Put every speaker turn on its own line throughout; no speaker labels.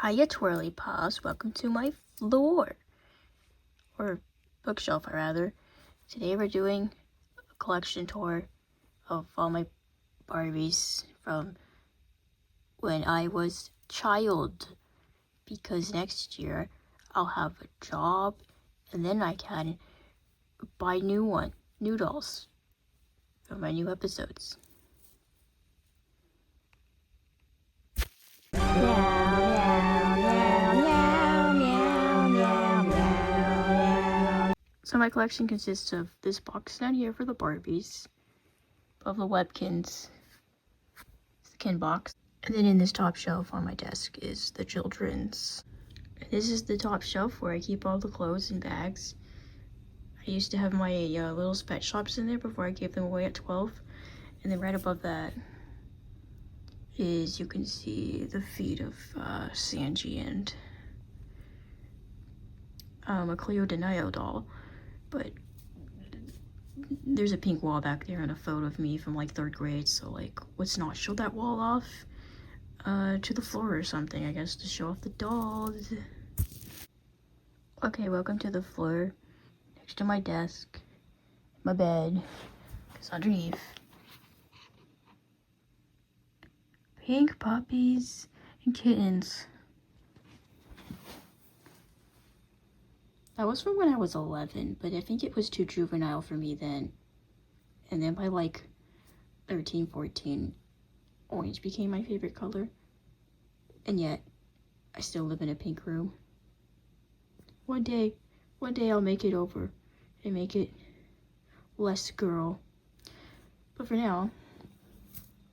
Hiya twirly paws, welcome to my floor, or bookshelf rather. Today we're doing a collection tour of all my Barbies from when I was a child, because next year I'll have a job and then I can buy new dolls for my new episodes. So my collection consists of this box down here for the Barbies, of the Webkins, the Kin box, and then in this top shelf on my desk is the children's. This is the top shelf where I keep all the clothes and bags. I used to have my little pet shops in there before I gave them away at 12, and then right above that is, you can see the feet of Sanji and a Cleo Denio doll. But there's a pink wall back there and a photo of me from like 3rd grade, so like, let's not show that wall off to the floor or something, I guess, to show off the dolls. Okay, welcome to the floor, next to my desk, my bed, because underneath, pink puppies and kittens. That was from when I was 11, but I think it was too juvenile for me then. And then by like 13, 14, orange became my favorite color. And yet, I still live in a pink room. One day I'll make it over and make it less girl. But for now,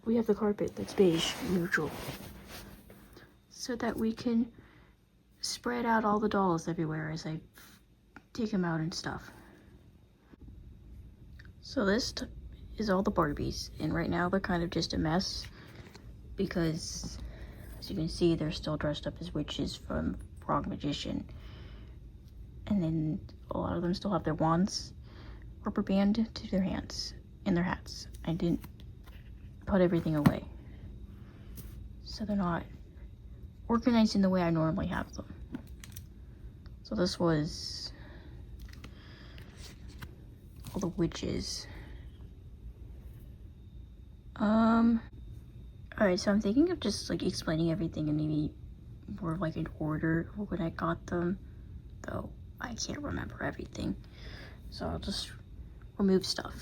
we have the carpet that's beige, neutral, so that we can spread out all the dolls everywhere as I take them out and stuff. So this is all the Barbies, and right now they're kind of just a mess because, as you can see, they're still dressed up as witches from Frog Magician, and then a lot of them still have their wands, rubber band to their hands, and their hats. I didn't put everything away, so they're not organized in the way I normally have them. So this was all the witches. Alright, so I'm thinking of just like explaining everything and maybe more like in order of when I got them, though I can't remember everything, so I'll just remove stuff.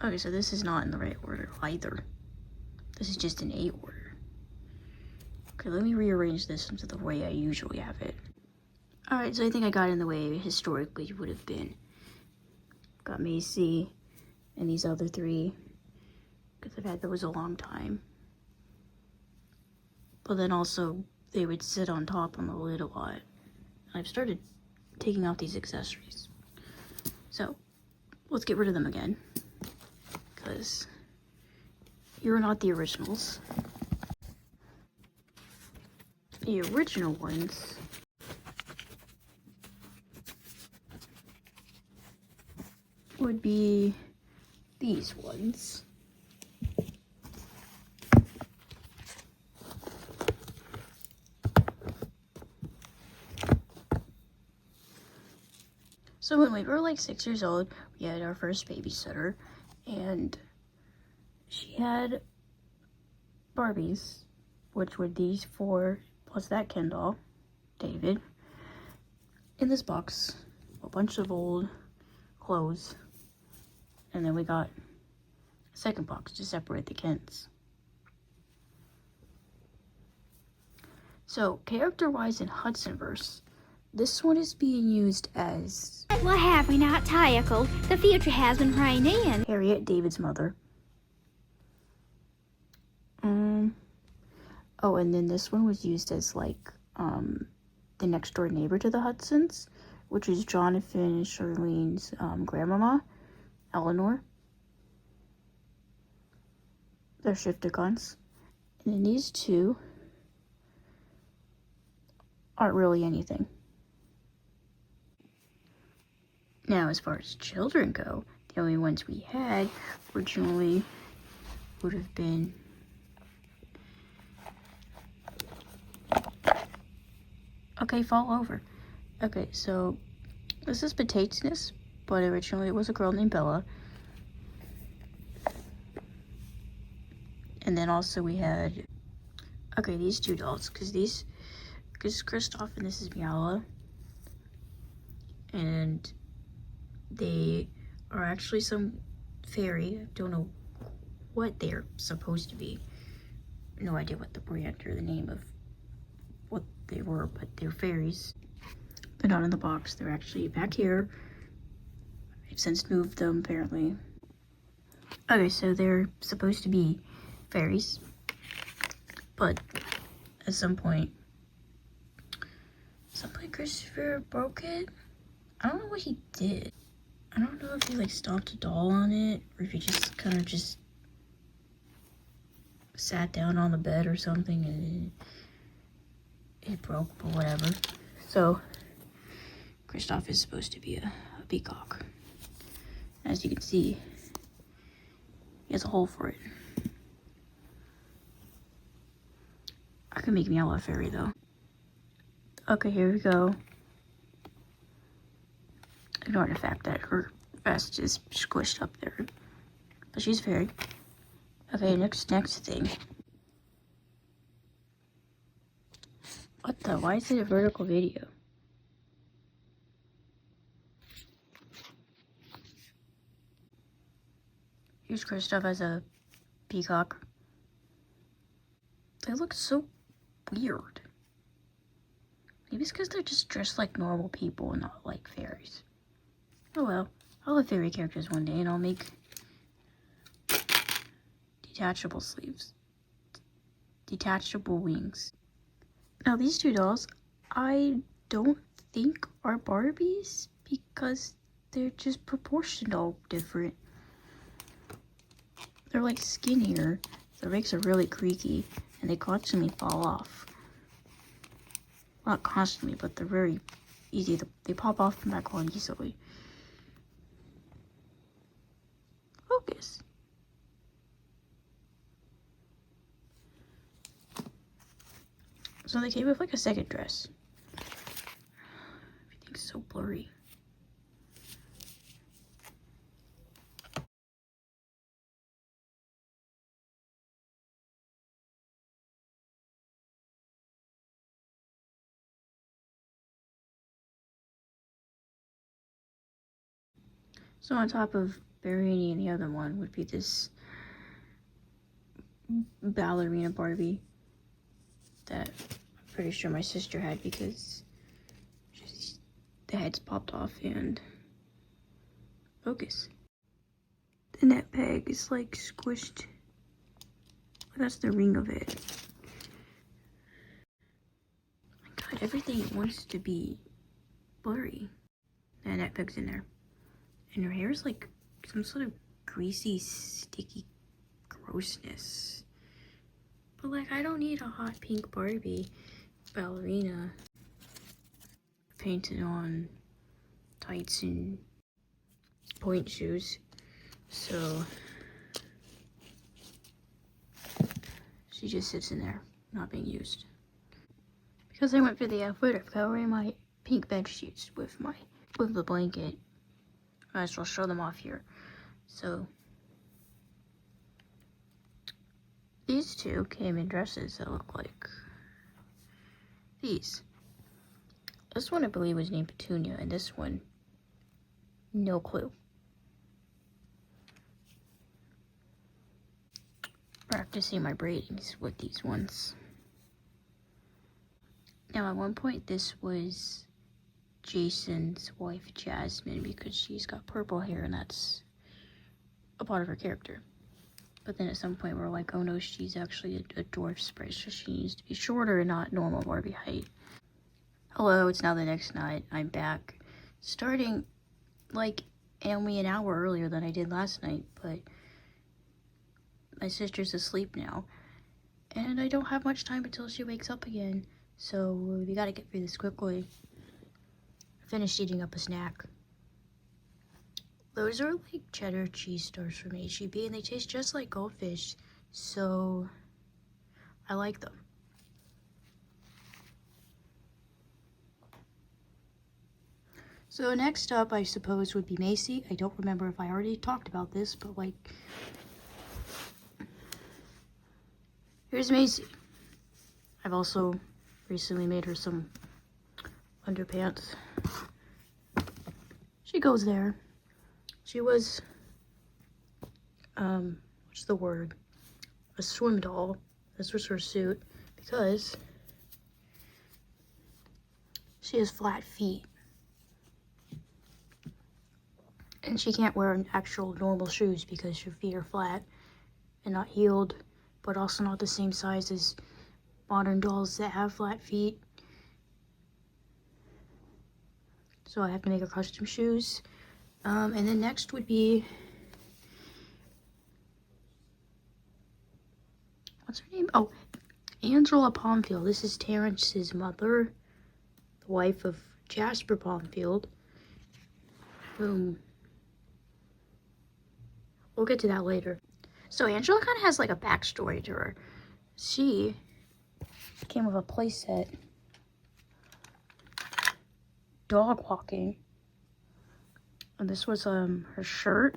Okay, so this is not in the right order either. This is just in A order. Okay, let me rearrange this into the way I usually have it. Alright, so I think I got in the way historically would have been. Got Macy and these other 3, because I've had those a long time. But then also, they would sit on top on the lid a lot. I've started taking off these accessories. So, let's get rid of them again, because you're not the originals. The original ones would be these ones. So when we were like 6 years old, we had our first babysitter, and she had Barbies, which were these 4 plus that Ken doll, David, in this box, a bunch of old clothes, and then we got a second box to separate the Kens. So character-wise in Hudsonverse, this one is being used as
What have we not tackled? The future has been praying in.
Harriet, David's mother. Oh, and then this one was used as like the next door neighbor to the Hudsons, which is Jonathan and Charlene's grandmama, Eleanor. They're Shifticons. And then these 2 aren't really anything. Now, as far as children go, the The only ones we had originally would have been okay, fall over. Okay, so this is Potatoes, but originally it was a girl named Bella. And then also we had, okay, these two dolls, because Kristoff and this is Miala. And they are actually some fairy. I don't know what they're supposed to be. No idea what the brand or the name of what they were, but they're fairies. They're not in the box. They're actually back here. I've since moved them, apparently. Okay, so they're supposed to be fairies, but at some point Christopher broke it. I don't know what he did. I don't know if he like stomped a doll on it or if he just kind of just sat down on the bed or something and it broke, but whatever. So Kristoff is supposed to be a peacock. As you can see, he has a hole for it. I can make Miala a fairy though. Okay, here we go. Ignore the fact that her vest is squished up there. But she's a fairy. Okay, next thing. What the? Why is it a vertical video? Here's Kristoff as a peacock. They look so weird. Maybe it's because they're just dressed like normal people and not like fairies. Oh well, I'll have fairy characters one day and I'll make detachable sleeves. Detachable wings. Now these two dolls, I don't think are Barbies because they're just proportioned all different. They're like skinnier, their legs are really creaky, and they constantly fall off. Not constantly, but they're very easy. They pop off and back on easily. Focus. So they came with like a second dress. Everything's so blurry. So on top of Barini and the other one would be this ballerina Barbie that I'm pretty sure my sister had because the heads popped off and focus. The net peg is like squished. That's the ring of it. My God, everything wants to be blurry. That net peg's in there. And her hair is like some sort of greasy, sticky grossness. But like, I don't need a hot pink Barbie ballerina painted on tights and point shoes. So she just sits in there, not being used. Because I went for the effort of covering my pink bed sheets with the blanket, I might as well show them off here. So these two came in dresses that look like these. This one I believe was named Petunia, and this one, no clue. Practicing my braidings with these ones. Now at one point this was Jason's wife Jasmine because she's got purple hair and that's a part of her character. But then at some point we're like, oh no, she's actually a dwarf sprite, so she needs to be shorter and not normal Barbie height. Hello, it's now the next night. I'm back. Starting like only an hour earlier than I did last night, but my sister's asleep now. And I don't have much time until she wakes up again. So we gotta get through this quickly. I finished eating up a snack. Those are like cheddar cheese stars from H-E-B, and they taste just like goldfish, so I like them. So next up, I suppose, would be Macy. I don't remember if I already talked about this, but like, here's Macy. I've also recently made her some underpants. She goes there. She was, what's the word? A swim doll. This was her suit because she has flat feet. And she can't wear actual normal shoes because her feet are flat and not heeled, but also not the same size as modern dolls that have flat feet. So I have to make her custom shoes. And then next would be, what's her name? Oh, Angela Palmfield. This is Terrence's mother, the wife of Jasper Palmfield, whom we'll get to that later. So Angela kind of has like a backstory to her. She came with a playset, dog walking, and this was her shirt.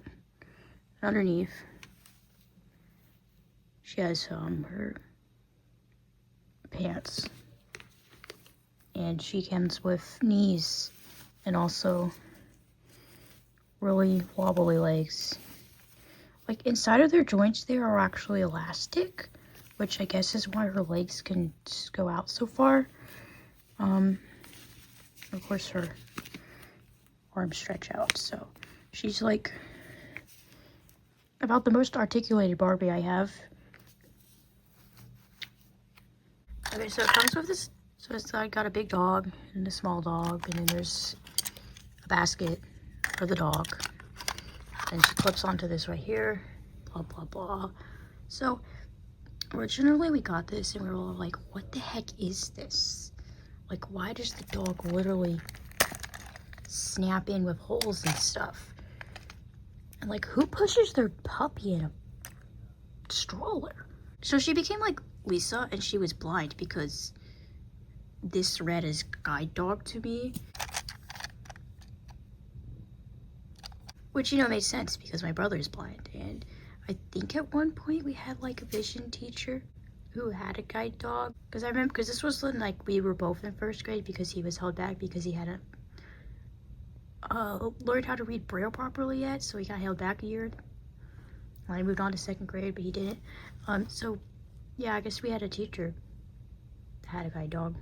Underneath, she has her pants, and she comes with knees and also really wobbly legs. Like inside of their joints there are actually elastic, which I guess is why her legs can go out so far. Of course her arms stretch out, so she's like about the most articulated Barbie I have. Okay, so it comes with this, so it's I got a big dog and a small dog, and then there's a basket for the dog. And she clips onto this right here, blah, blah, blah. So originally we got this and we were all like, what the heck is this? Like, why does the dog literally snap in with holes and stuff? And like, who pushes their puppy in a stroller? So she became like Lisa, and she was blind because this read as guide dog to me. Which, you know, made sense because my brother is blind, and I think at one point we had like a vision teacher who had a guide dog. Because I remember, because this was when like we were both in first grade because he was held back because he hadn't learned how to read Braille properly yet, so he got held back a year. Well, I moved on to second grade, but he didn't. So yeah, I guess we had a teacher that had a guide dog.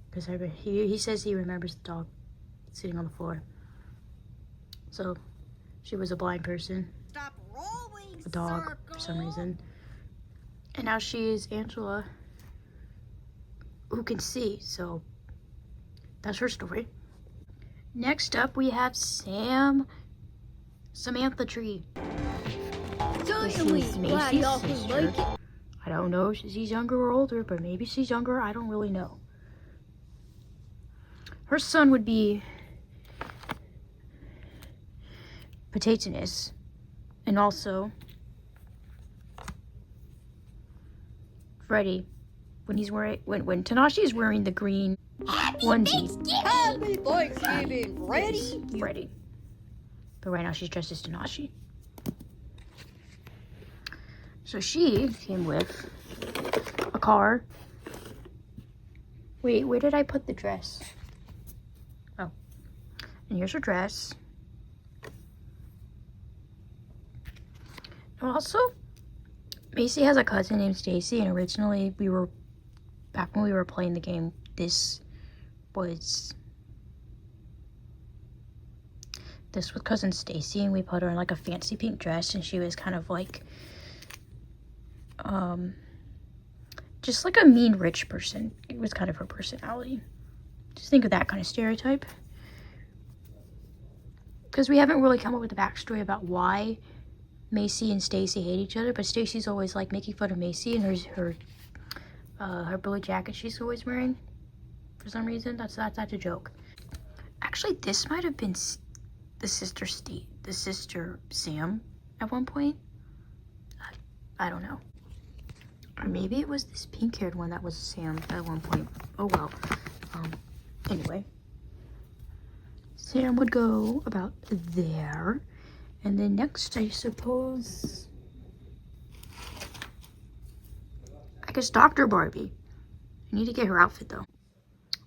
Because he says he remembers the dog sitting on the floor. So she was a blind person,
Stop rolling,
a dog for some reason. And now she is Angela, who can see, so that's her story. Next up, we have Samantha Tree. This is Macy's sister. I don't know if she's younger or older, but maybe she's younger, I don't really know. Her son would be Potatoes, and also Freddy when he's wearing when Tanashi is wearing the green onesie.
Happy Thanksgiving, Freddy!
Freddy. But right now she's dressed as Tanashi. So she came with a car. Wait, where did I put the dress? Oh. And here's her dress. Also, Macy has a cousin named Stacy, and originally back when we were playing the game, this was cousin Stacy, and we put her in like a fancy pink dress, and she was kind of like just like a mean rich person. It was kind of her personality. Just think of that kind of stereotype. Because we haven't really come up with a backstory about why Macy and Stacy hate each other, but Stacy's always like making fun of Macy and her blue jacket she's always wearing for some reason. That's a joke. Actually, this might have been the the sister Sam at one point. I don't know. Or maybe it was this pink-haired one that was Sam at one point. Oh well. Anyway. Sam would go about there. And then next, I suppose, I guess Dr. Barbie. I need to get her outfit though.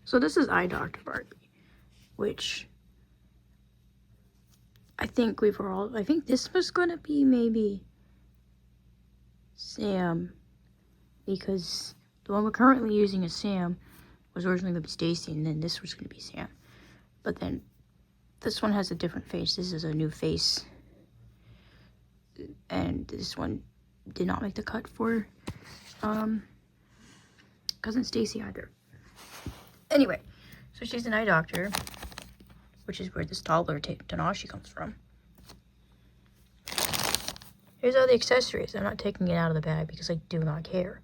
So this is Dr. Barbie, which I think I think this was gonna be maybe Sam, because the one we're currently using as Sam was originally gonna be Stacy, and then this was gonna be Sam. But then this one has a different face. This is a new face. And this one did not make the cut for cousin Stacy either. Anyway, so she's an eye doctor, which is where this toddler Tanashi comes from. Here's all the accessories. I'm not taking it out of the bag because I do not care.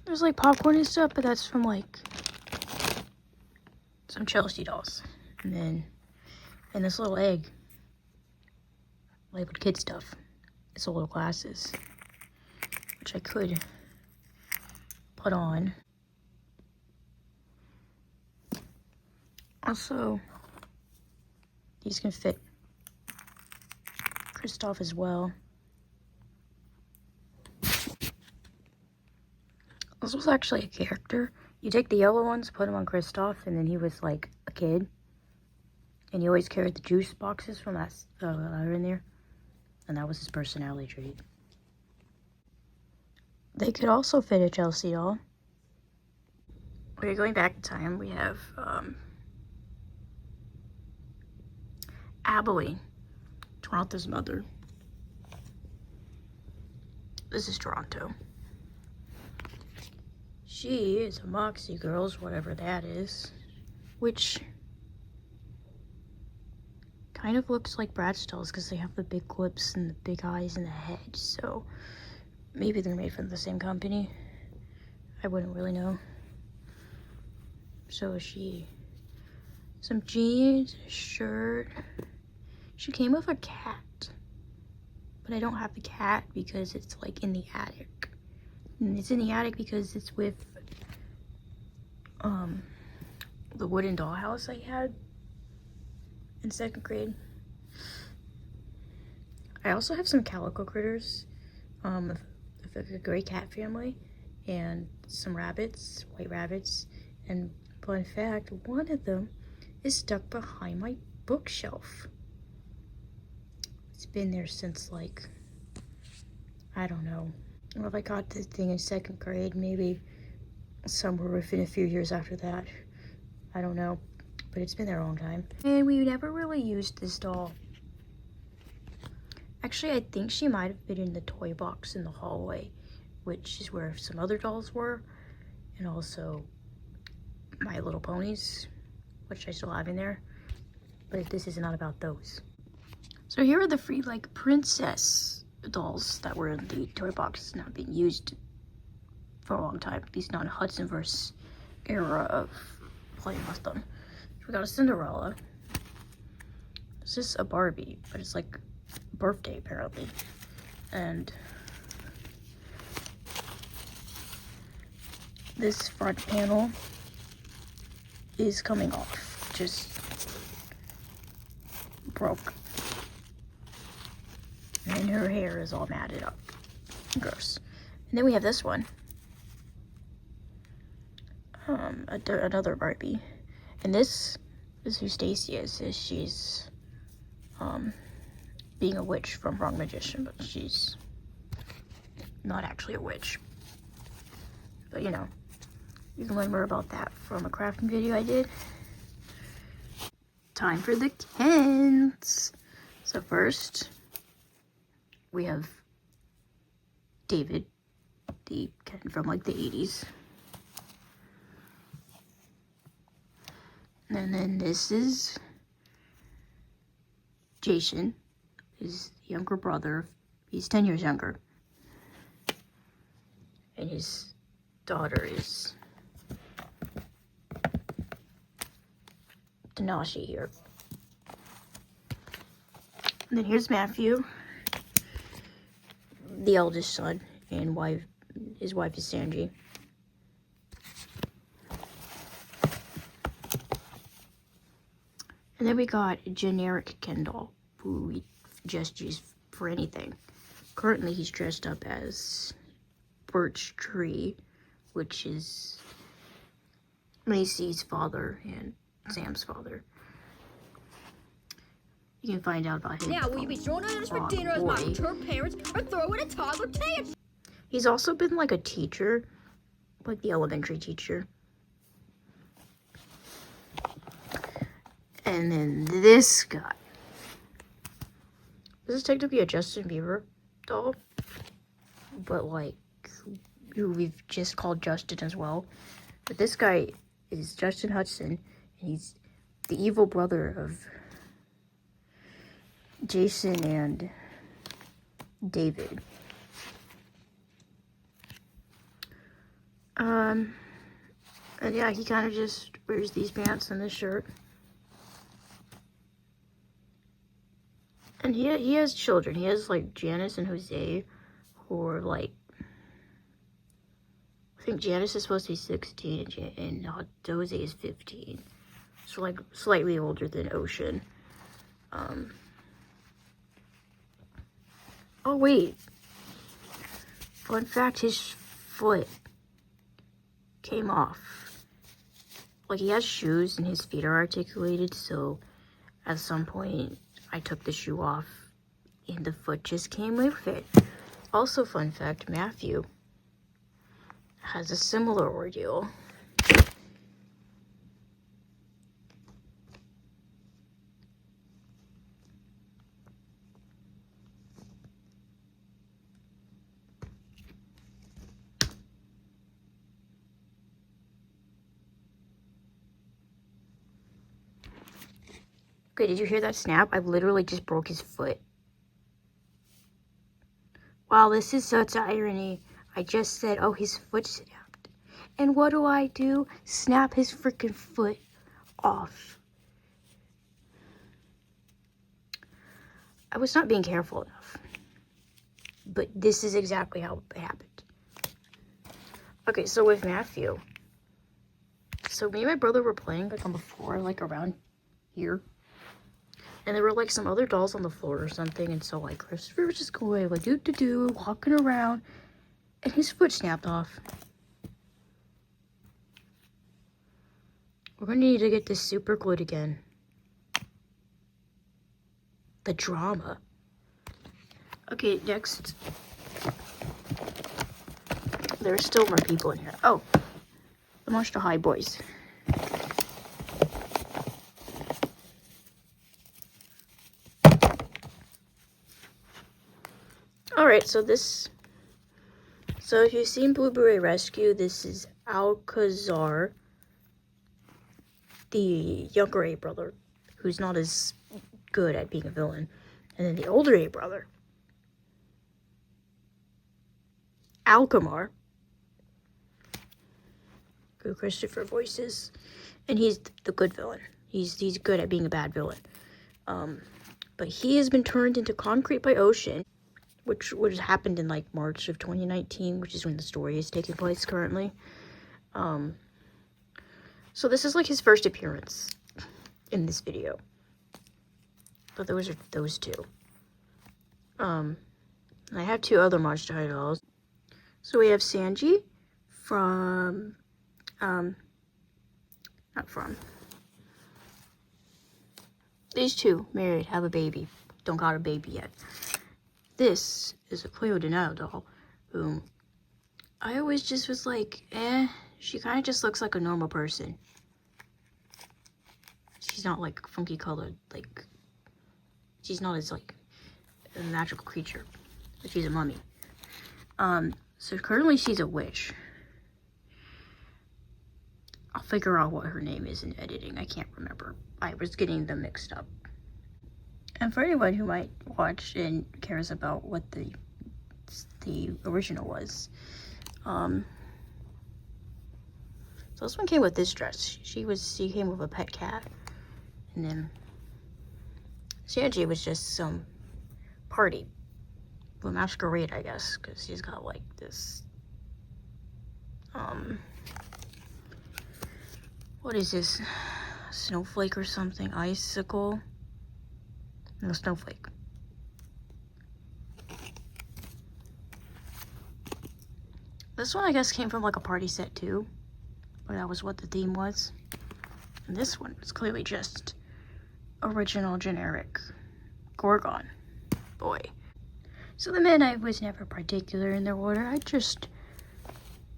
There's like popcorn and stuff, but that's from like some Chelsea dolls. And this little egg labeled kid stuff. It's a little glasses, which I could put on. Also, these can fit Kristoff as well. This was actually a character. You take the yellow ones, put them on Kristoff, and then he was like a kid. And he always carried the juice boxes from that are in there. And that was his personality trait. They could also fit a Chelsea doll. We're going back in time. We have Abilene, Toronto's mother. This is Toronto. She is a Moxie Girls, whatever that is. Which kind of looks like Bratz dolls because they have the big lips and the big eyes and the head. So maybe they're made from the same company. I wouldn't really know. So is she some jeans, a shirt. She came with a cat, but I don't have the cat because it's like in the attic. And it's in the attic because it's with the wooden dollhouse I had in 2nd grade. I also have some calico critters, of the gray cat family, and some rabbits, white rabbits. And fun fact, one of them is stuck behind my bookshelf. It's been there since like, I don't know. Well, if I got this thing in 2nd grade, maybe somewhere within a few years after that. I don't know, but it's been there a long time. And we never really used this doll. Actually, I think she might have been in the toy box in the hallway, which is where some other dolls were, and also My Little Ponies, which I still have in there, but this is not about those. So here are the free, like, princess dolls that were in the toy box, not being used for a long time, at least not in Hudsonverse era of playing with them. So we got a Cinderella. This is a Barbie, but it's like birthday apparently. And this front panel is coming off, just broke. And her hair is all matted up. Gross. And then we have this one. Another Barbie. And this is who Stacy is. She's being a witch from Wrong Magician, but she's not actually a witch. But you know, you can learn more about that from a crafting video I did. Time for the Kens. So first, we have David, the Ken from like the 80s. And then this is Jason, his younger brother. He's 10 years younger. And his daughter is Tanashi here. And then here's Matthew, the eldest son, and his wife is Sanji. And then we got generic Kendall, who we just use for anything. Currently, he's dressed up as Birch Tree, which is Macy's father and Sam's father. You can find out about him.
Now, will you be joining us for dinner as my mature parents or throwing a toddler tantrum?
He's also been like a teacher, like the elementary teacher. And then this guy. This is technically a Justin Bieber doll, but like who we've just called Justin as well. But this guy is Justin Hudson, and he's the evil brother of Jason and David. And yeah, he kind of just wears these pants and this shirt. And he has children. He has like Janice and Jose, who are like, I think Janice is supposed to be 16 and Jose is 15. So like slightly older than Ocean. Oh wait. Fun fact, his foot came off. Like, he has shoes and his feet are articulated, so at some point I took the shoe off and the foot just came with it. Also, fun fact, Matthew has a similar ordeal. Okay, did you hear that snap? I literally just broke his foot. Wow, this is such irony. I just said, oh, his foot snapped. And what do? Snap his freaking foot off. I was not being careful enough. But this is exactly how it happened. Okay, so with Matthew. So me and my brother were playing like on the floor, like around here. And there were like some other dolls on the floor or something. And so like Christopher was just going like do walking around. And his foot snapped off. We're gonna need to get this super glued again. The drama. Okay, next. There's still more people in here. Oh, the Monster High boys. Alright, so if you've seen Blueberry Rescue, this is Alcazar, the younger A brother, who's not as good at being a villain. And then the older A brother, Alcamar, who Christopher voices, and he's the good villain. He's good at being a bad villain. But he has been turned into concrete by Ocean, which happened in like March of 2019, which is when the story is taking place currently. So this is like his first appearance in this video. But those are those two. I have two other Monster High dolls. So we have Sanji from, these two, married, have a baby. Don't got a baby yet. This is a Cleo Denial doll, whom I always just was like, she kind of just looks like a normal person. She's not like funky colored, like, she's not as like a magical creature, but she's a mummy. So currently she's a witch. I'll figure out what her name is in editing. I can't remember. I was getting them mixed up. And for anyone who might watch and cares about what the original was, so this one came with this dress. She came with a pet cat, And then Sanji was just some party. Well, masquerade, I guess, because he's got like this, what is this? Snowflake or something? Icicle? No, snowflake. This one, I guess, came from like a party set too, or that was what the theme was. And this one is clearly just original generic Gorgon boy. So the men, I was never particular in their order. I just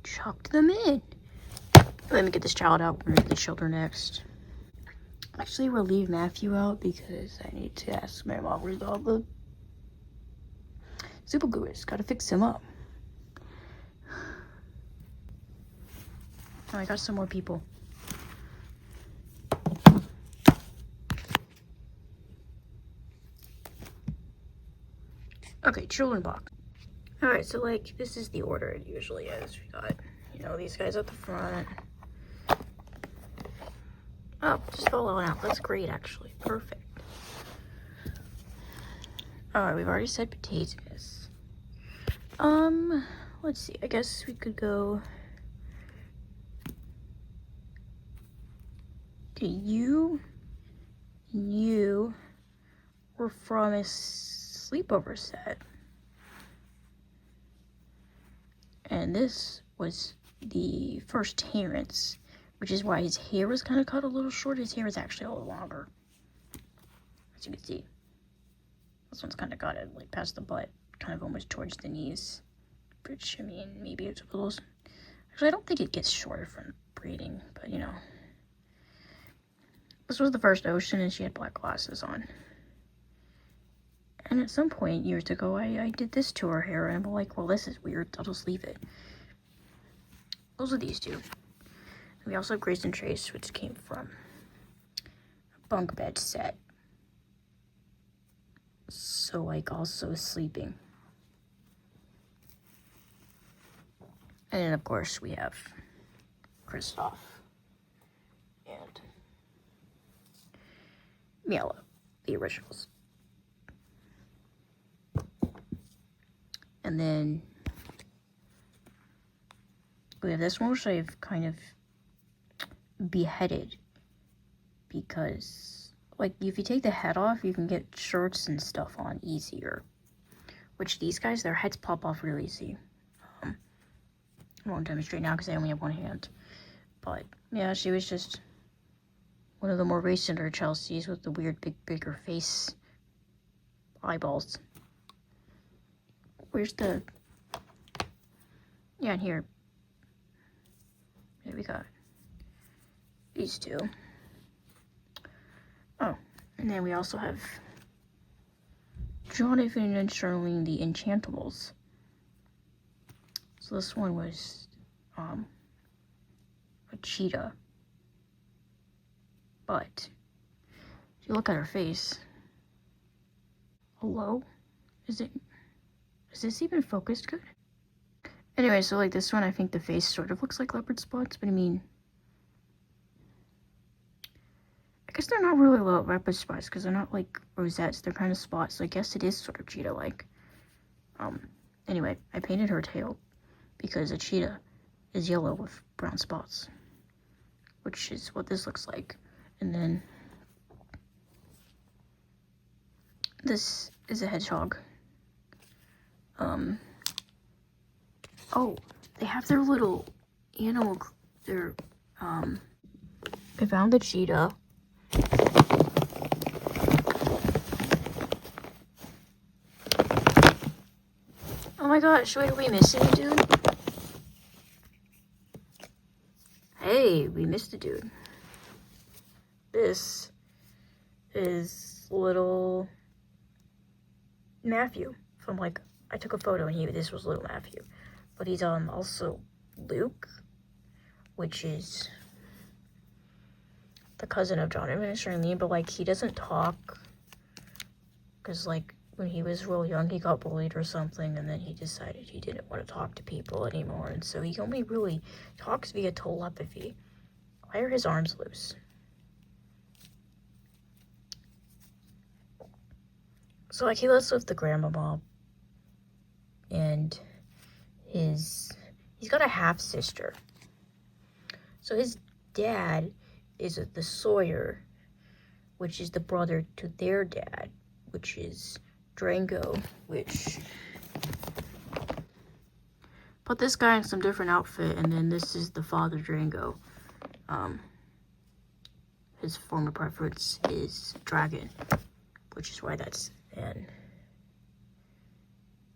chucked them in. Let me get this child out. We're the children next. Actually, we'll leave Matthew out because I need to ask my mom where's all the super glue is. Gotta fix him up. Oh, I got some more people. Okay, children box. Alright, so like, this is the order it usually is. We got, you know, these guys at the front. Oh, just fell out. That's great, actually. Perfect. Alright, we've already said potatoes. Let's see. I guess we could go... Okay, you were from a sleepover set. And this was the first Terrence, which is why his hair was kind of cut a little short. His hair is actually a little longer, as you can see. This one's kind of got it like past the butt, kind of almost towards the knees, which, I mean, maybe it's a little... Actually, I don't think it gets shorter from breeding, but, you know. This was the first Ocean, and she had black glasses on. And at some point, years ago, I did this to her hair, and I'm like, well, this is weird. I'll just leave it. Those are these two. We also have Grace and Trace, which came from a bunk bed set. So, like, also sleeping. And then, of course, we have Kristoff and Miela, the originals. And then we have this one, which I've kind of beheaded because, like, if you take the head off, you can get shirts and stuff on easier. Which these guys, their heads pop off really easy. I won't demonstrate now because I only have one hand. But, yeah, she was just one of the more recenter Chelseas with the weird bigger face eyeballs. Where's the... Yeah, in here. There we got these two. Oh, and then we also have Jonathan and Charlene, the Enchantables. So this one was a cheetah. But if you look at her face, hello? Is this even focused good? Anyway, so like this one, I think the face sort of looks like leopard spots, but I mean, I guess they're not really leopard spots because they're not like rosettes, they're kind of spots, so I guess it is sort of cheetah-like. Anyway, I painted her tail because a cheetah is yellow with brown spots, which is what this looks like. And then this is a hedgehog. Oh, they have their little animal, I found the cheetah. Oh my gosh, wait, are we missing a dude? Hey, we missed a dude. This is little Matthew from, like, I took a photo and this was little Matthew. But he's also Luke, which is the cousin of Jonathan and Charlene, but like he doesn't talk because like when he was real young he got bullied or something, and then he decided he didn't want to talk to people anymore, and so he only really talks via telepathy. Why are his arms loose? So like he lives with the grandmama, and he's got a half sister. So his dad is the Sawyer, which is the brother to their dad, which is Drango, which put this guy in some different outfit, and then this is the father Drango. His former preference is Dragon, which is why that's an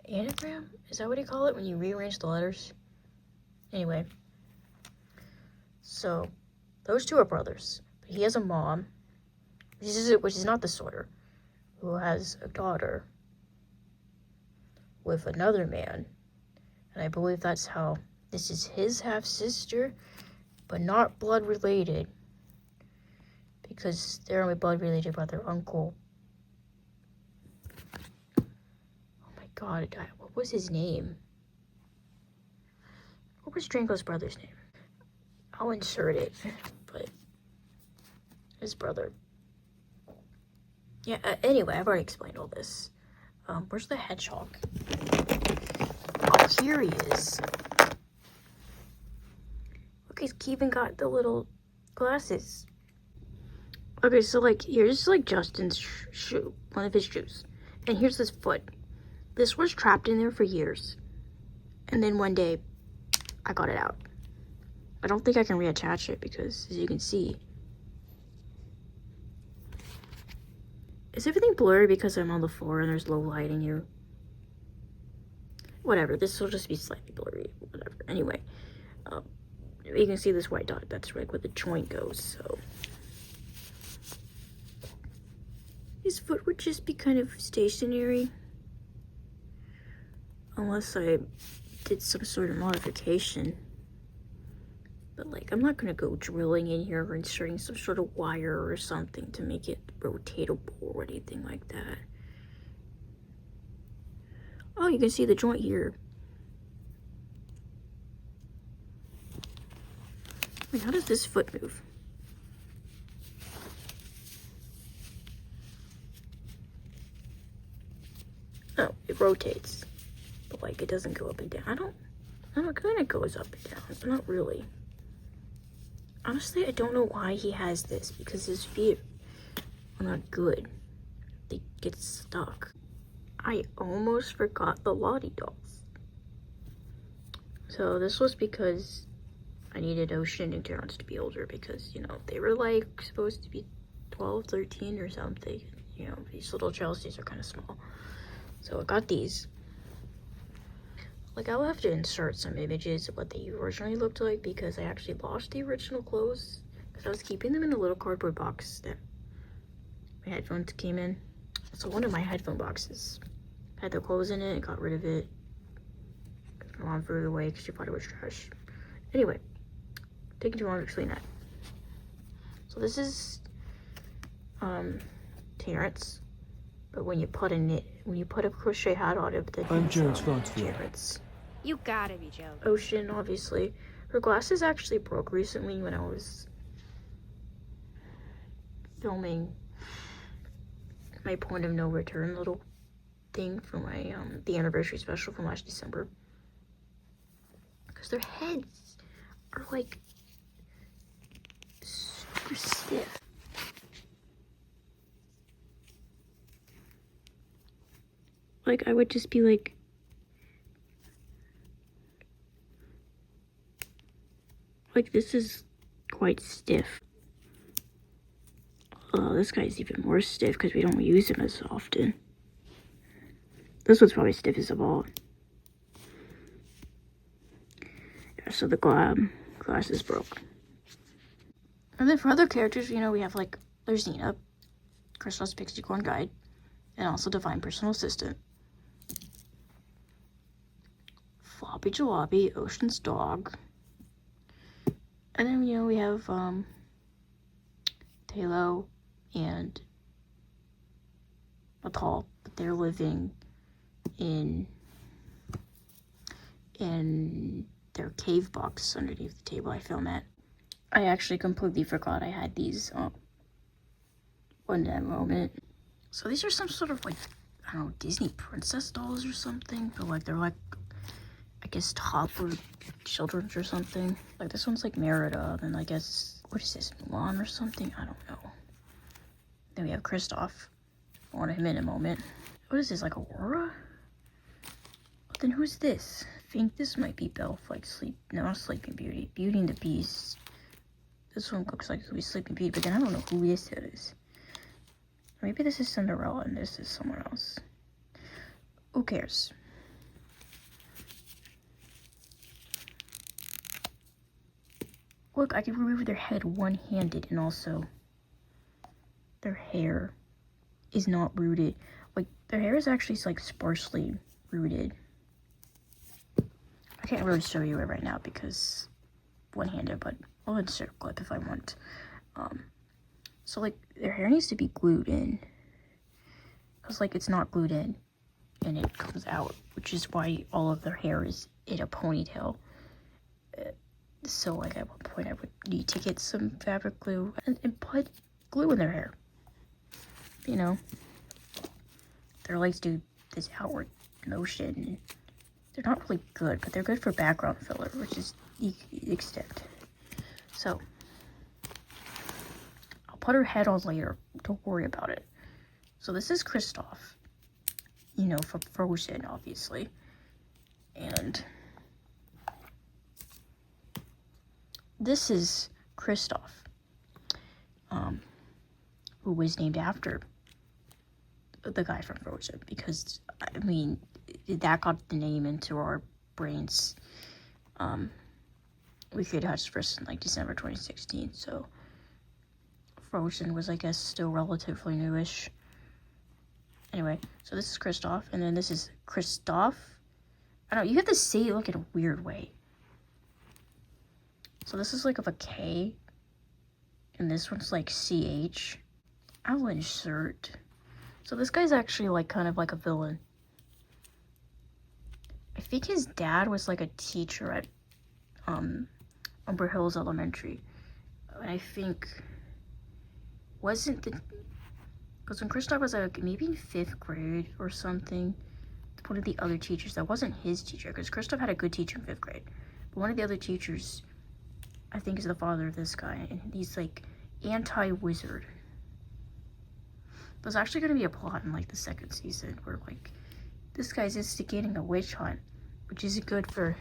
anagram? Is that what you call it when you rearrange the letters? Anyway, so those two are brothers. But he has a mom, which is not the Sawyer, who has a daughter with another man. And I believe that's how this is his half-sister, but not blood-related, because they're only blood-related by their uncle. Oh my god, what was his name? What was Drango's brother's name? I'll insert it, but his brother. Yeah, anyway, I've already explained all this. Where's the hedgehog? Oh, here he is. Look, he's even got the little glasses. Okay, so like, here's like Justin's shoe, one of his shoes. And here's his foot. This was trapped in there for years. And then one day, I got it out. I don't think I can reattach it because, as you can see, is everything blurry because I'm on the floor and there's low lighting here? Whatever, this will just be slightly blurry, whatever. Anyway, you can see this white dot, that's like where the joint goes, so. His foot would just be kind of stationary. Unless I did some sort of modification. But like, I'm not gonna go drilling in here or inserting some sort of wire or something to make it rotatable or anything like that. Oh, you can see the joint here. Wait, how does this foot move? Oh, it rotates. But like, it doesn't go up and down. I don't it kind of goes up and down, but not really. Honestly, I don't know why he has this, because his feet are not good. They get stuck. I almost forgot the Lottie dolls. So this was because I needed Ocean and Terrence to be older, because, you know, they were like supposed to be 12, 13 or something. You know, these little Chelseas are kind of small. So I got these. Like, I'll have to insert some images of what they originally looked like, because I actually lost the original clothes, because I was keeping them in a little cardboard box that my headphones came in. So one of my headphone boxes had the clothes in it. I got rid of it. My mom threw it away because she thought it was trash. Anyway, taking too long to explain that. So this is Terrence, but when you put a crochet hat on it, then
I'm Terrence
Terrence.
You gotta be joking.
Ocean, obviously. Her glasses actually broke recently when I was filming my point of no return little thing for my the anniversary special from last December. Because their heads are like super stiff. Like, I would just be like, this is quite stiff. Oh, this guy's even more stiff because we don't use him as often. This one's probably stiffest of all. Yeah, so the glasses broke. And then for other characters, you know, we have like, there's Nina, Crystal's Pixie Corn Guide, and also Divine Personal Assistant. Floppy Jalopy, Ocean's dog. And then, you know, we have Talo and Atal, but they're living in their cave box underneath the table I film at. I actually completely forgot I had these on that moment. So these are some sort of like, I don't know, Disney princess dolls or something. But like they're like, I guess toddler children or something. Like this one's like Merida, and I guess, what is this, Mulan or something? I don't know. Then we have Kristoff. On him in a moment. What is this, like Aurora? But then who's this? I think this might be Belle, like not Sleeping Beauty. Beauty and the Beast. This one looks like it could be Sleeping Beauty, but then I don't know who this is. Maybe this is Cinderella and this is someone else. Who cares? Look, I can remove their head one-handed, and also their hair is not rooted. Like, their hair is actually like sparsely rooted. I can't really show you it right now because one-handed, but I'll insert a clip if I want. So like their hair needs to be glued in, because like it's not glued in and it comes out, which is why all of their hair is in a ponytail. So like at one point I would need to get some fabric glue and put glue in their hair. You know, their legs do this outward motion. They're not really good, but they're good for background filler, which is the extent. So, I'll put her head on later. Don't worry about it. So this is Kristoff, you know, from Frozen, obviously. And this is Kristoff, who was named after the guy from Frozen, because I mean that got the name into our brains. We created Hudsonverse in like December 2016, so Frozen was, I guess, still relatively newish. Anyway, so this is Kristoff, and then this is Kristoff. I don't know, you have to say it like in a weird way. So this is like of a K, and this one's like CH. I'll insert. So this guy's actually like kind of like a villain. I think his dad was like a teacher at Umber Hills Elementary. And I think because when Kristoff was like maybe in 5th grade or something, one of the other teachers, that wasn't his teacher, because Kristoff had a good teacher in 5th grade, but one of the other teachers, I think, is the father of this guy, and he's like anti-wizard. There's actually going to be a plot in like the 2nd season where like this guy's instigating a witch hunt, which isn't good for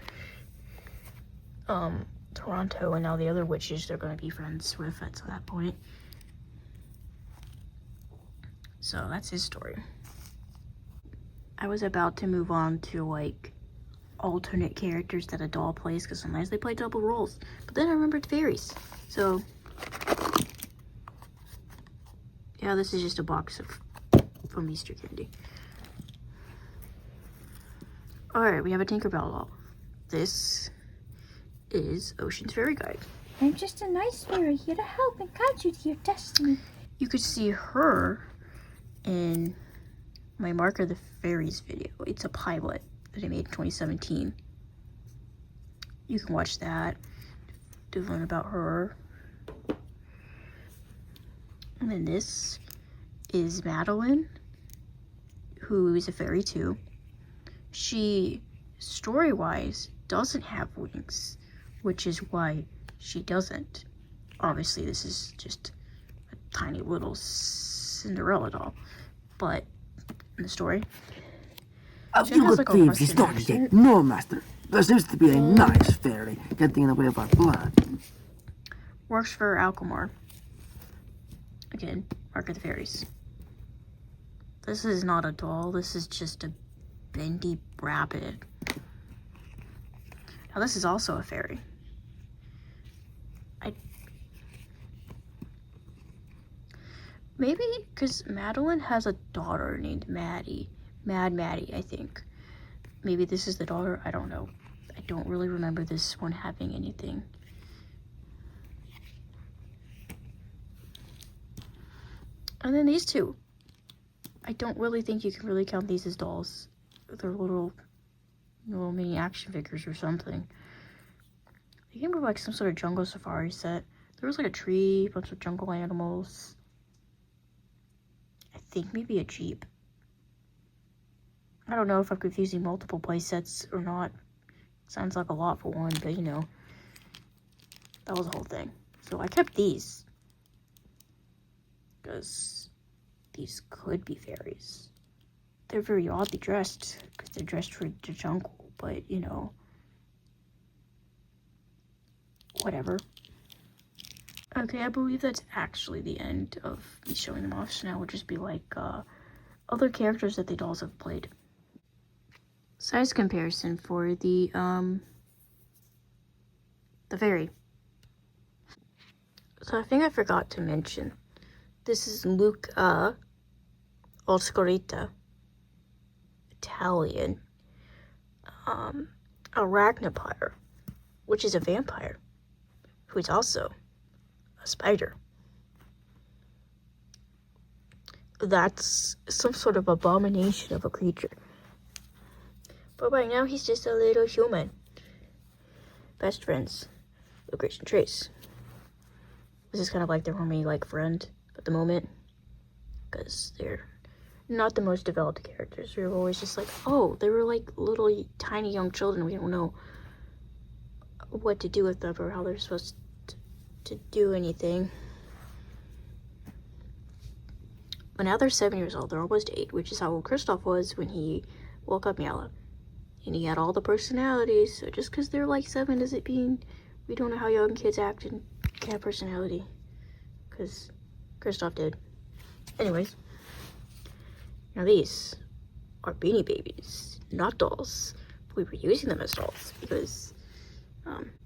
Toronto, and now the other witches they're going to be friends with at that point. So that's his story. I was about to move on to like alternate characters that a doll plays, because sometimes they play double roles, but then I remembered fairies. So yeah, this is just a box from Easter candy. Alright, we have a Tinkerbell doll. This is Ocean's Fairy Guide.
I'm just a nice fairy here to help and guide you to your destiny.
You could see her in my Marker the Fairies video. It's a pilot that I made in 2017. You can watch that to learn about her. And then this is Madeline, who is a fairy too. She, story-wise, doesn't have wings, which is why she doesn't. Obviously, this is just a tiny little Cinderella doll, but in the story, she
You
has,
good
like, a
thieves, he's
Russian
not
accent.
yet. No, master. There seems to be a nice fairy getting in the way of our blood.
Works for Alcomar. Again, Mark of the Fairies. This is not a doll, this is just a bendy rabbit. Now this is also a fairy. Maybe because Madeline has a daughter named Maddie. Mad Maddie, I think. Maybe this is the daughter, I don't know. I don't really remember this one having anything. And then these two. I don't really think you can really count these as dolls. They're little mini action figures or something. They came with like some sort of jungle safari set. There was like a tree, a bunch of jungle animals. I think maybe a jeep. I don't know if I'm confusing multiple playsets or not. Sounds like a lot for one, but you know, that was the whole thing. So I kept these because these could be fairies. They're very oddly dressed because they're dressed for the jungle, but you know, whatever. Okay, I believe that's actually the end of me showing them off, so now we'll just be like other characters that the dolls have played. Size comparison for the fairy. So I think I forgot to mention, this is Luca Oscarita, Italian, Arachnopire, which is a vampire, who is also a spider. That's some sort of abomination of a creature. But right now he's just a little human. Best friends with Grace and Trace. This is kind of like their homie, like, friend at the moment, because they're not the most developed characters. We're always just like, oh, they were like little tiny young children. We don't know what to do with them or how they're supposed to do anything. But now they're 7 years old. They're almost 8, which is how old Kristoff was when he woke up Yala. And he had all the personalities. So just because they're like 7 doesn't mean we don't know how young kids act and have personality. Because Kristoff did. Anyways. Now these are Beanie Babies, not dolls. We were using them as dolls because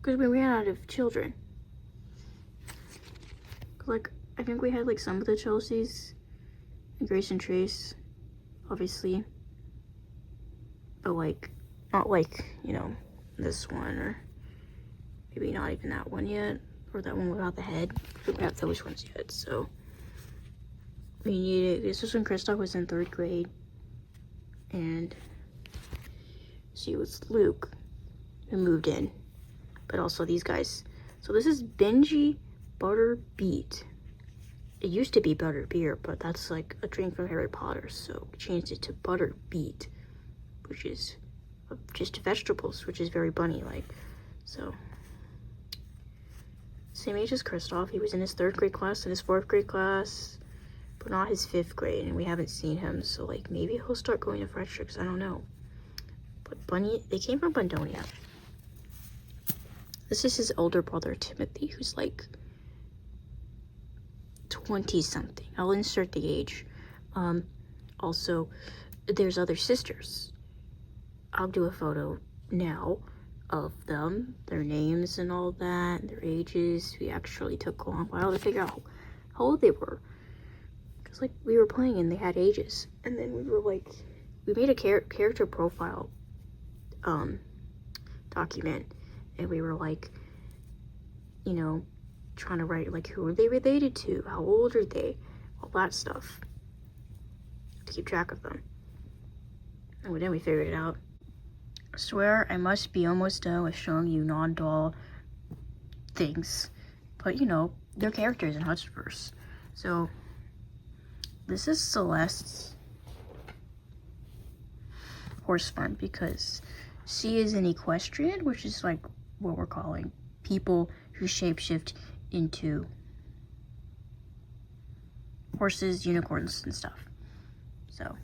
we ran out of children. Like, I think we had like some of the Chelseas and Grace and Trace, obviously. But like, not like, you know, this one, or maybe not even that one yet, or that one without the head. We don't have those ones yet, so we needed, this was when Kristoff was in 3rd grade, and she was Luke, who moved in, but also these guys. So this is Benji Butter Beet. It used to be Butter Beer, but that's like a drink from Harry Potter, so we changed it to Butter Beet, which is just vegetables, which is very bunny-like. So, same age as Kristoff. He was in his 3rd grade class and his 4th grade class, but not his 5th grade, and we haven't seen him, so like maybe he'll start going to Frederick's, I don't know. But Bunny, they came from Bundonia. This is his older brother, Timothy, who's like 20-something. I'll insert the age. Also, there's other sisters. I'll do a photo now of them, their names and all that, their ages. We actually took a long while to figure out how old they were. Because, like, we were playing and they had ages. And then we were like, we made a character profile document. And we were like, you know, trying to write, like, who are they related to? How old are they? All that stuff. To keep track of them. And then we figured it out. I swear I must be almost done with showing you non-doll things. But, you know, they're characters in Hudsonverse. So, this is Celeste's horse farm because she is an equestrian, which is like what we're calling people who shapeshift into horses, unicorns, and stuff. So,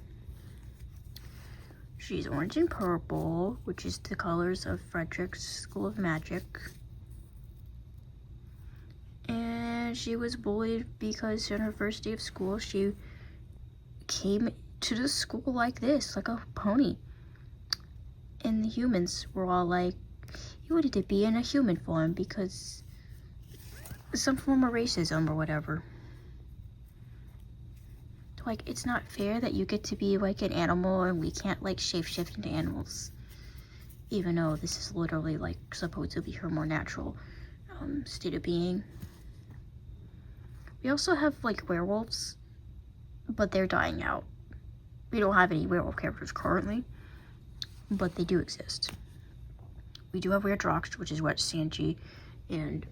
she's orange and purple, which is the colors of Frederick's School of Magic. And she was bullied because on her first day of school, she came to the school like this, like a pony. And the humans were all like, you wanted to be in a human form because some form of racism or whatever. Like, it's not fair that you get to be like an animal and we can't like shapeshift into animals. Even though this is literally like supposed to be her more natural state of being. We also have like werewolves, but they're dying out. We don't have any werewolf characters currently, but they do exist. We do have Weirdrox, which is what Sanji, and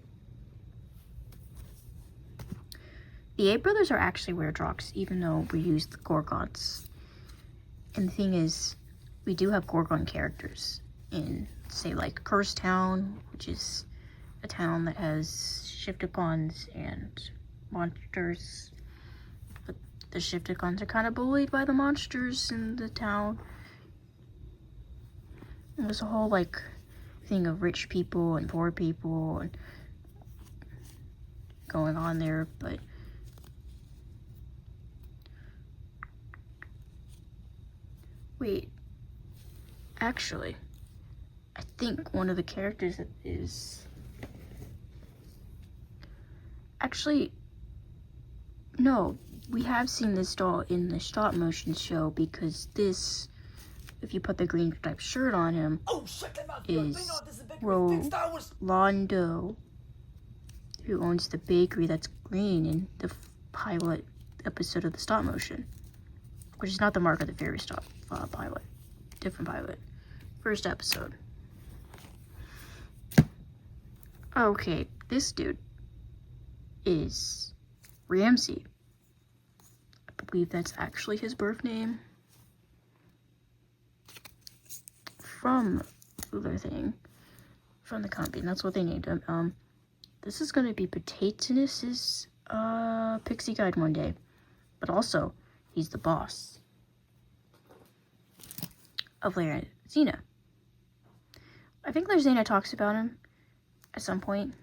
the 8 brothers are actually Weirdrox, even though we use the Gorgons. And the thing is, we do have Gorgon characters in, say, like Cursed Town, which is a town that has Shifticons and monsters. But the Shifticons are kind of bullied by the monsters in the town. And there's a whole, like, thing of rich people and poor people and going on there, but wait, actually, I think one of the characters that is actually, no, we have seen this doll in the stop motion show, because this, if you put the green striped shirt on him, is Rolando, who owns the bakery that's green in the pilot episode of the stop motion, which is not the Mark of the Fairy stop pilot, different pilot, first episode. Okay, this dude is Ramsey. I believe that's actually his birth name from the thing, from the company. That's what they named him. This is going to be Potatonus's pixie guide one day, but also he's the boss of Xena. I think Xena talks about him at some point.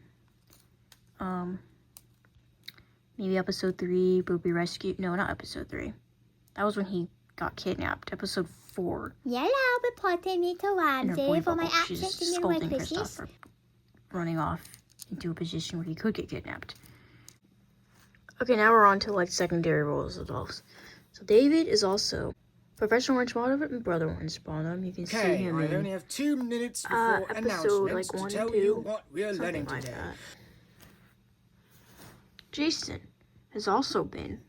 Maybe episode 3, Booby Rescue. No, not episode 3. That was when he got kidnapped. Episode 4.
Yellow reported me to Ramsey for my absence in your
scolding
Christmas.
Kristoff for running off into a position where he could get kidnapped. Okay, now we're on to like secondary roles of dolls. So David is also Professor Orange Bottom and Brother Orange Bottom. You can see him
I
in
only have 2 minutes before
episode
announcements
like 1
to
and
tell
2,
you what we're
something
learning
like
today.
that. Jason has also been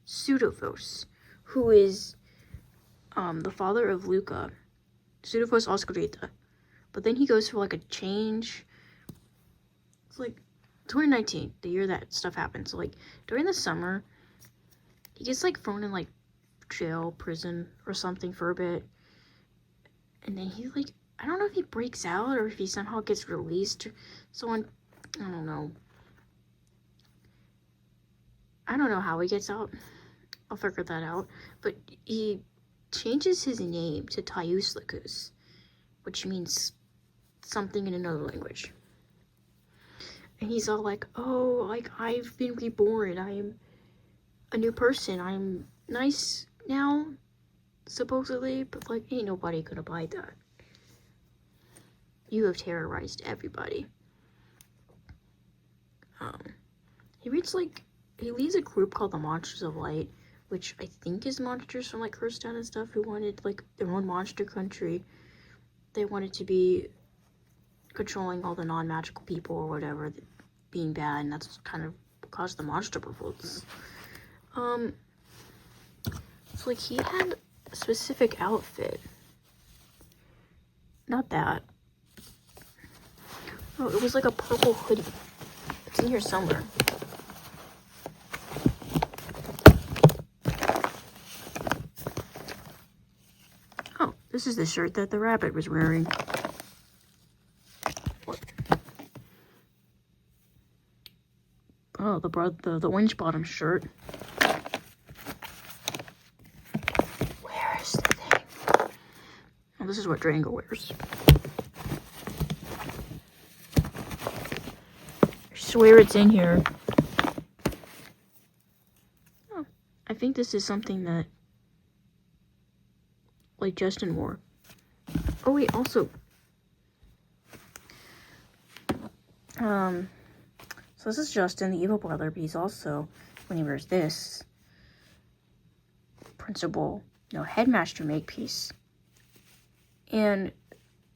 Pseudovos, who is the father of Luca, Pseudovos Oscarita. But then he goes through like a change. It's like 2019, the year that stuff happened. So like during the summer, he gets like thrown in like jail, prison, or something for a bit. And then he like, I don't know if he breaks out or if he somehow gets released. I don't know. I don't know how he gets out. I'll figure that out. But he changes his name to Taiuslikus, which means something in another language. And he's all like, oh, like, I've been reborn. I'm a new person. I'm nice now, supposedly. But, like, ain't nobody gonna buy that. You have terrorized everybody. He leads a group called the Monsters of Light, which I think is monsters from, like, Cursed Town and stuff, who wanted, like, their own monster country. They wanted to be controlling all the non-magical people or whatever, being bad, and that's kind of what caused the monster revolts. So, like, he had a specific outfit. Not that. Oh, it was like a purple hoodie. It's in here somewhere. Oh, this is the shirt that the rabbit was wearing. What? Oh, the orange bottom shirt. Where is the thing? Oh, this is what Drango wears. I swear it's in here. Oh, I think this is something that, like, Justin wore. Oh wait, also, so this is Justin, the evil brother, but he's also, when he wears this, headmaster Makepeace. And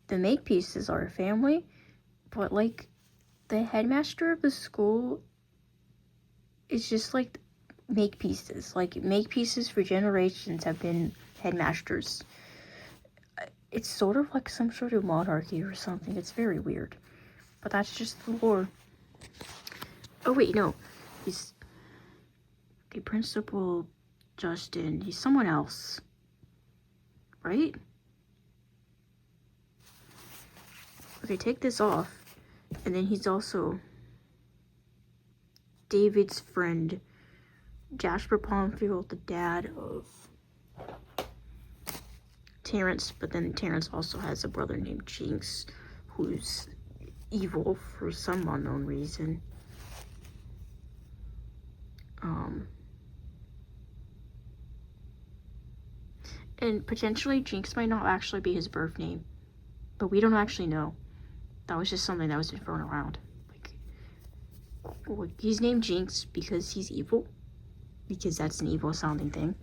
the Makepieces are a family, but, like, the headmaster of the school is just, like, Makepieces. Like, Makepieces for generations have been headmasters. It's sort of like some sort of monarchy or something. It's very weird. But that's just the lore. Oh, wait, no. He's... Okay, Principal Justin. He's someone else. Right? Okay, take this off. And then he's also David's friend, Jasper Pomfield, the dad of Terrence. But then Terrence also has a brother named Jinx, who's evil for some unknown reason. And potentially Jinx might not actually be his birth name, but we don't actually know. That was just something that was thrown around. Like, he's named Jinx because he's evil, because that's an evil sounding thing.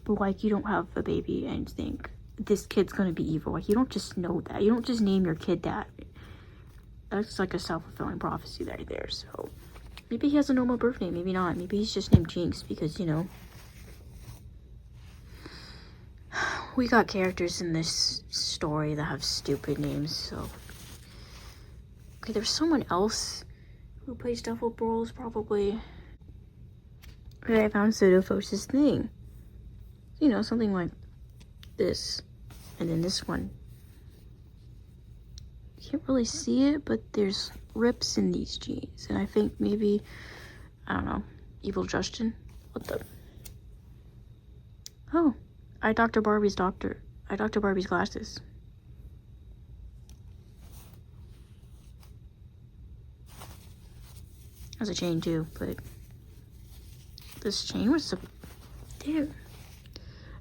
But like, you don't have a baby and think this kid's gonna be evil. Like, you don't just know that. You don't just name your kid that. That's like a self-fulfilling prophecy right there. So maybe he has a normal birth name, maybe not. Maybe he's just named Jinx because, you know, we got characters in this story that have stupid names. So okay, there's someone else who plays Duffel Brawls, probably. Okay, I found Pseudophos' thing. You know, something like this. And then this one. You can't really see it, but there's rips in these jeans. And I think maybe, I don't know, Evil Justin? What the? Oh, I Dr. Barbie's glasses. Has a chain too, but this chain was damn.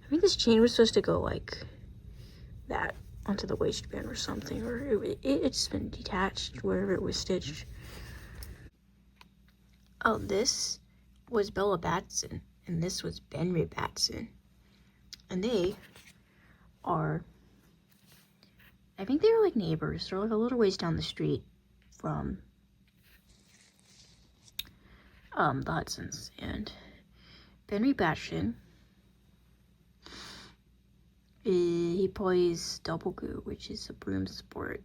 I think this chain was supposed to go like that onto the waistband or something, or it's been detached wherever it was stitched. Oh, this was Bella Batson, and this was Benry Batson, and they are, I think they were like neighbors. They're like a little ways down the street from the Hudsons. And Benry Batson, he plays Double Goo, which is a broom sport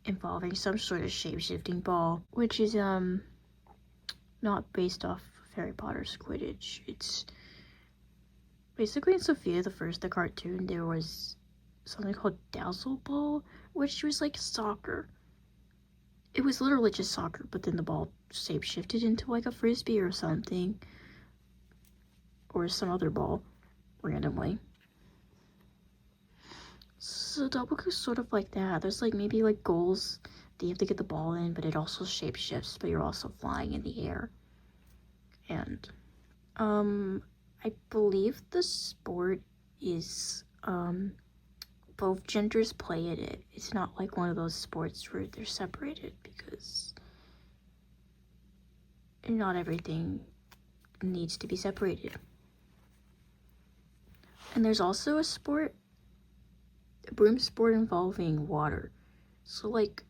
involving some sort of shape-shifting ball, which is not based off of Harry Potter's Quidditch. It's basically in Sophia the First, the cartoon, there was something called Dazzle Ball, which was like soccer. It was literally just soccer, but then the ball shape-shifted into like a frisbee or something, or some other ball randomly. So Double Goo's sort of like that. There's like maybe like goals that you have to get the ball in, but it also shape shifts, but you're also flying in the air. And I believe the sport is both genders play in it. It's not like one of those sports where they're separated, because not everything needs to be separated. And there's also a sport, a broom sport involving water. So like,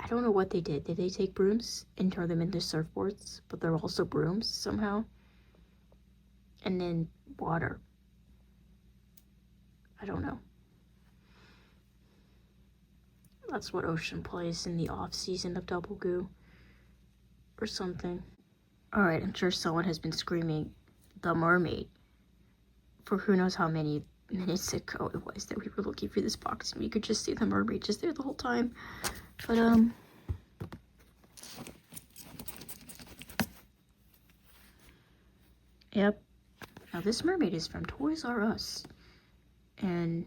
I don't know what they did. Did they take brooms and turn them into surfboards, but they're also brooms somehow? And then water. I don't know. That's what Ocean plays in the off season of Double Goo or something. Alright, I'm sure someone has been screaming The Mermaid for who knows how many minutes ago it was that we were looking for this box, and we could just see the mermaid just there the whole time. But yep. Now this mermaid is from Toys R Us, and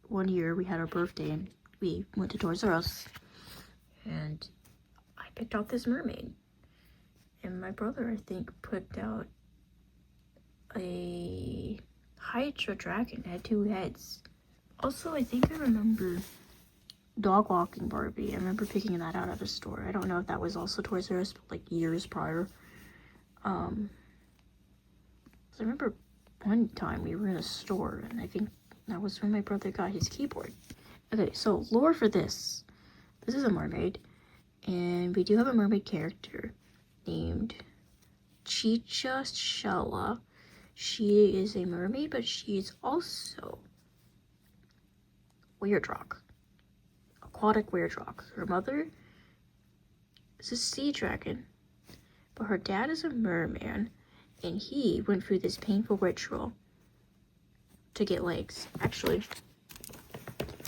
one year we had our birthday and we went to Toys R Us, and I picked out this mermaid, and my brother, I think, picked out a Hydra dragon that had 2 heads. Also, I think I remember dog walking Barbie. I remember picking that out at a store. I don't know if that was also Toys R Us, but like years prior. So I remember one time we were in a store, and I think that was when my brother got his keyboard. Okay, so lore for this. This is a mermaid, and we do have a mermaid character named Chicha Shella. She is a mermaid, but she is also Weirdrock. Aquatic Weirdrock. Her mother is a sea dragon, but her dad is a merman, and he went through this painful ritual to get legs. Actually,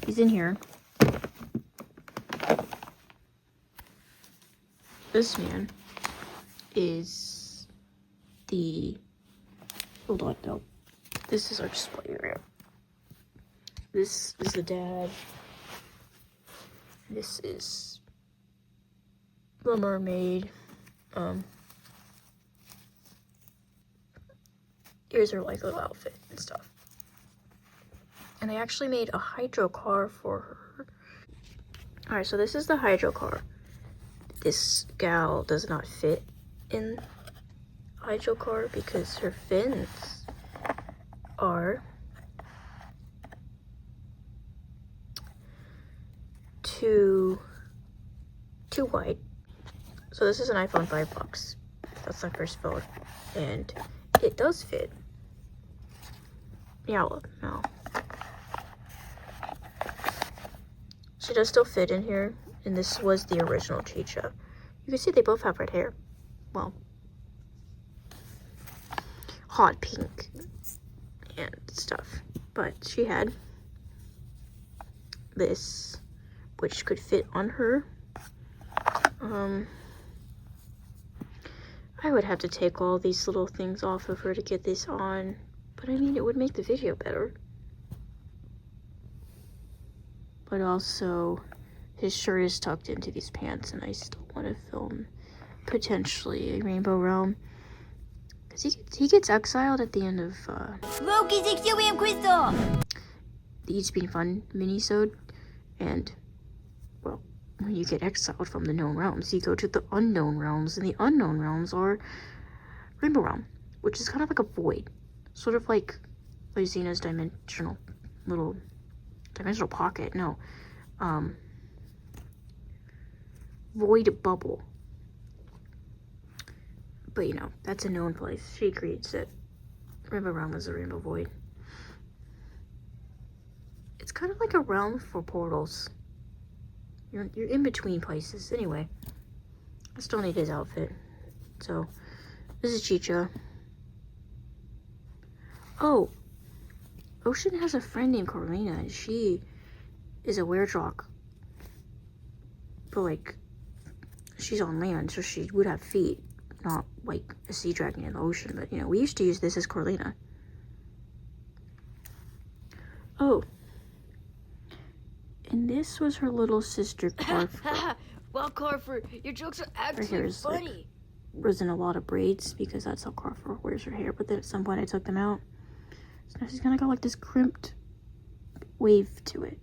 He's in here. This man is the... Hold on, no. This is our display area. This is the dad. This is the mermaid. Here's her like little outfit and stuff. And I actually made a hydro car for her. Alright, so this is the hydro car. This gal does not fit in hydro car because her fins are too wide. So this is an iPhone 5 Plus. That's my first phone, and it does fit. Yeah, look, no. She does still fit in here, and this was the original Chicha. You can see they both have red hair. Well, hot pink and stuff. But she had this, which could fit on her. I would have to take all these little things off of her to get this on, but I mean, it would make the video better. But also, his shirt is tucked into these pants, and I still want to film potentially a Rainbow Realm. Because he gets exiled at the end of the It's Been Fun minisode, and, well, when you get exiled from the known realms, you go to the unknown realms, and the unknown realms are Rainbow Realm, which is kind of like a void. Sort of like Lysena's dimensional pocket, no. Void bubble. But you know, that's a known place. She creates it. Rainbow Realm is a rainbow void. It's kind of like a realm for portals. You're in between places. Anyway, I still need his outfit. So, this is Chicha. Oh, Ocean has a friend named Carolina, and she is a weredrock. But like, she's on land, so she would have feet, not like a sea dragon in the ocean. But you know, we used to use this as Carolina. Oh. And this was her little sister, Carfer.
Well, Carver, your jokes are
Her hair
actually
is
funny.
was in a lot of braids because that's how Carfer wears her hair. But then at some point I took them out. So now she's kind of got like this crimped wave to it.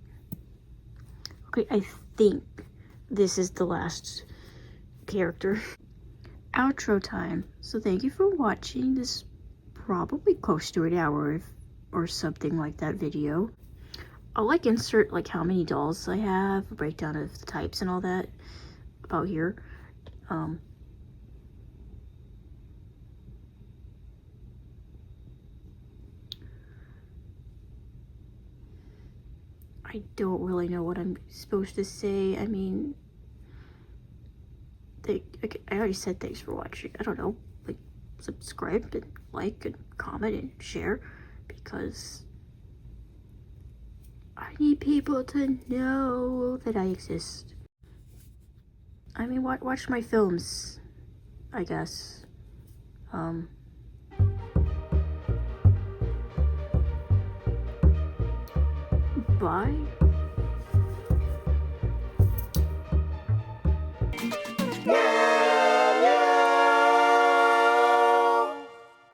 Okay, I think this is the last character. Outro time. So thank you for watching this probably close to an hour or something like that video. I'll like insert like how many dolls I have, a breakdown of the types and all that about here. I don't really know what I'm supposed to say. I mean, I already said thanks for watching. I don't know, like subscribe and like and comment and share because I need people to know that I exist. I mean, watch my films, I guess. Bye.